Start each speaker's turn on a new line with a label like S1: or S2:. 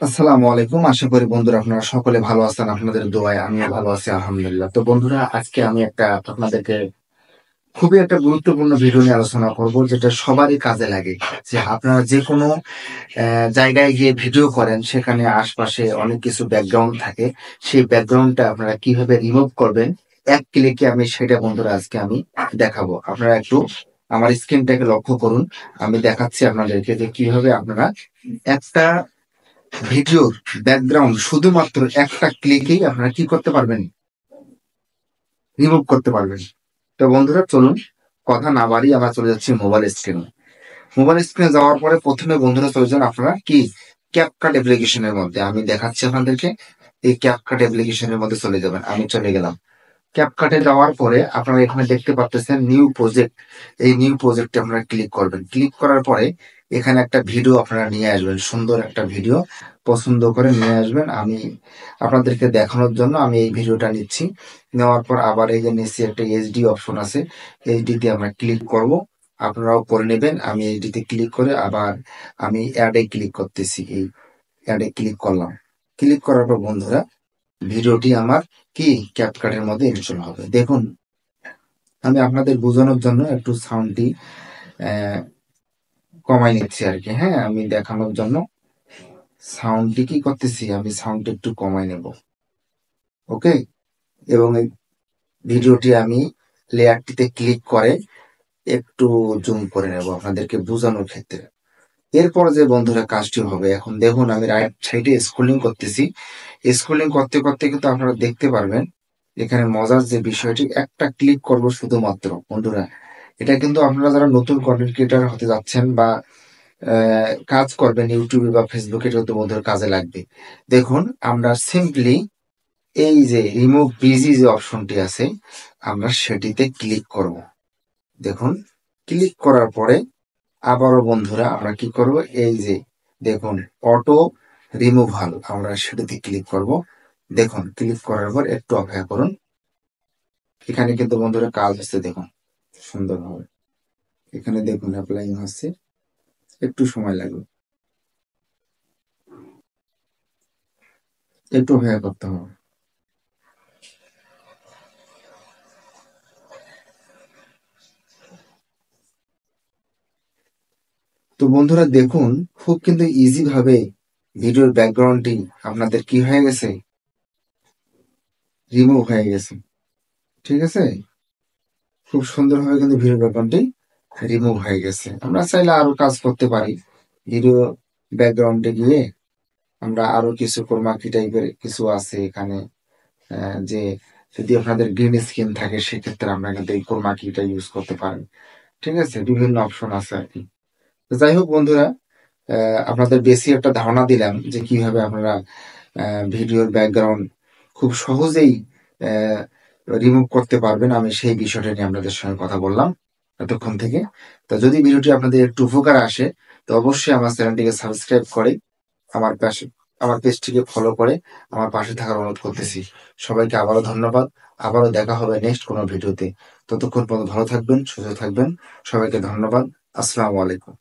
S1: আসসালামু আলাইকুম। আশা করি বন্ধুরা আপনারা সকলে ভালো আছেন। আপনাদের দোয়ায় আমিও ভালো আছি আলহামদুলিল্লাহ। তো বন্ধুরা আজকে আমি আপনাদেরকে খুবই একটা গুরুত্বপূর্ণ ভিডিও নিয়ে আলোচনা করব, যেটা সবারই কাজে লাগে। যে আপনারা যে কোনো জায়গায় গিয়ে ভিডিও করেন, সেখানে আশপাশে অনেক কিছু ব্যাকগ্রাউন্ড থাকে। সেই ব্যাকগ্রাউন্ডটা আপনারা কিভাবে রিমুভ করবেন এক ক্লিকে, আমি সেটা বন্ধুরা আজকে আমি দেখাবো। আপনারা একটু আমার স্ক্রিনটাকে লক্ষ্য করুন। আমি দেখাচ্ছি আপনাদেরকে যে কিভাবে আপনারা একটা ভিডিওর ব্যাকগ্রাউন্ড শুধুমাত্র একটা ক্লিকেই আপনারা কি করতে পারবেন, রিমুভ করতে পারবেন। তো বন্ধুরা চলুন কথা না বাড়িয়ে আমরা চলে যাচ্ছি মোবাইল স্ক্রিনে। মোবাইল স্ক্রিনে যাওয়ার পরে প্রথমে বন্ধুরা চলে যান আপনারা কি ক্যাপকাট অ্যাপ্লিকেশনের মধ্যে। আমি দেখাচ্ছি আপনাদেরকে, এই ক্যাপকাট অ্যাপ্লিকেশনের মধ্যে চলে যাবেন। আমি চলে গেলাম। ক্যাপকাটে যাওয়ার পরে আপনারা এখানে দেখতে পাচ্ছেন নিউ প্রজেক্ট। এই নিউ প্রজেক্টে আপনারা ক্লিক করবেন। ক্লিক করার পরে এখানে একটা ভিডিও আপনারা নিয়ে আসবেন, সুন্দর একটা ভিডিও পছন্দ করে নিয়ে আসবেন। আমি আপনাদেরকে দেখানোর জন্য আমি এই ভিডিওটা নিচ্ছি। নেওয়ার পর আবার এই যে নিচে একটা এইচডি অপশন আছে, এইচডি তে আমরা ক্লিক করব। আপনারাও করে নেবেন। আমি এইচডি তে ক্লিক করে আবার আমি অ্যাডে ক্লিক করতেছি। এই অ্যাডে ক্লিক করলাম। ক্লিক করার পর বন্ধুরা ভিডিওটি আমার কি ক্যাপকাটের মধ্যে ইনস্টল হবে। দেখুন, আমি আপনাদের বোঝানোর জন্য একটু সাউন্ডটি কমাই নিচ্ছি আর কি। হ্যাঁ, আমি দেখানোর জন্য সাউন্ডটি কি করতেছি, আমি সাউন্ডটা একটু কমাই নেব। ওকে। এবং এই ভিডিওটি আমি লেয়ারটিতে ক্লিক করে একটু জুম করে নেব আপনাদেরকে বোঝানোর ক্ষেত্রে। এরপর যে বন্ধুরা কাজটি হবে, এখন দেখুন আমি রাইট সাইডে স্ক্রলিং করতেছি। স্ক্রলিং করতে করতে কিন্তু আপনারা দেখতে পারবেন এখানে মজার যে বিষয়টি, একটা ক্লিক করব শুধুমাত্র বন্ধুরা। এটা কিন্তু আপনারা যারা নতুন কন্টেন্ট ক্রিয়েটার হতে যাচ্ছেন বা কাজ করবেন ইউটিউবে বা ফেসবুকে, এটা কিন্তু বন্ধুরা কাজে লাগবে। দেখুন আমরা সিম্পলি এই যে রিমুভ বিজি যে অপশনটি আছে, আমরা সেটিতে ক্লিক করব। দেখুন, ক্লিক করার পরে আবারও বন্ধুরা আমরা কি করব, এই যে দেখুন অটো রিমুভাল, আমরা সেটাতে ক্লিক করব। দেখুন, ক্লিক করার পর একটু অপেক্ষা করুন। এখানে কিন্তু বন্ধুরা কাজ হচ্ছে, দেখুন সুন্দরভাবে। এখানে দেখুন অ্যাপ্লাইং হচ্ছে, একটু সময় লাগবে, একটু অপেক্ষা করতে হবে। তো বন্ধুরা দেখুন, খুব কিন্তু ইজি ভাবে ভিডিওর ব্যাকগ্রাউন্ডটি আপনাদের কি হয়ে গেছে, রিমুভ হয়ে গেছে। ঠিক আছে, খুব সুন্দরভাবে কিন্তু ভিডিও ব্যাকগ্রাউন্ডটি রিমুভ হয়ে গেছে। আমরা চাইলে আরো কাজ করতে পারি। ভিডিও ব্যাকগ্রাউন্ডে গিয়ে আমরা আরো কিছু কোরমাকি টাইপের কিছু আছে এখানে, যে যদি আপনাদের গ্রিন স্ক্রিন থাকে সেক্ষেত্রে আমরা কিন্তু এই কোরমাকিটা ইউজ করতে পারি। ঠিক আছে, বিভিন্ন অপশন আছে আর কি। তো যাই হোক বন্ধুরা, আপনাদের বেশি একটা ধারণা দিলাম যে কিভাবে আপনারা ভিডিওর ব্যাকগ্রাউন্ড খুব সহজেই রিমুভ করতে পারবেন। আমি সেই বিষয়টা নিয়ে আপনাদের সঙ্গে কথা বললাম এতক্ষণ থেকে। তো যদি ভিডিওটি আপনাদের একটু উপকার আসে, তো অবশ্যই আমার চ্যানেলটিকে সাবস্ক্রাইব করে আমার পাশে, আমার পেজটিকে ফলো করে আমার পাশে থাকার অনুরোধ করতেছি। সবাইকে আবারও ধন্যবাদ। আবারও দেখা হবে নেক্সট কোনো ভিডিওতে। ততক্ষণ পর্যন্ত ভালো থাকবেন, সুস্থ থাকবেন। সবাইকে ধন্যবাদ। আসসালামু আলাইকুম।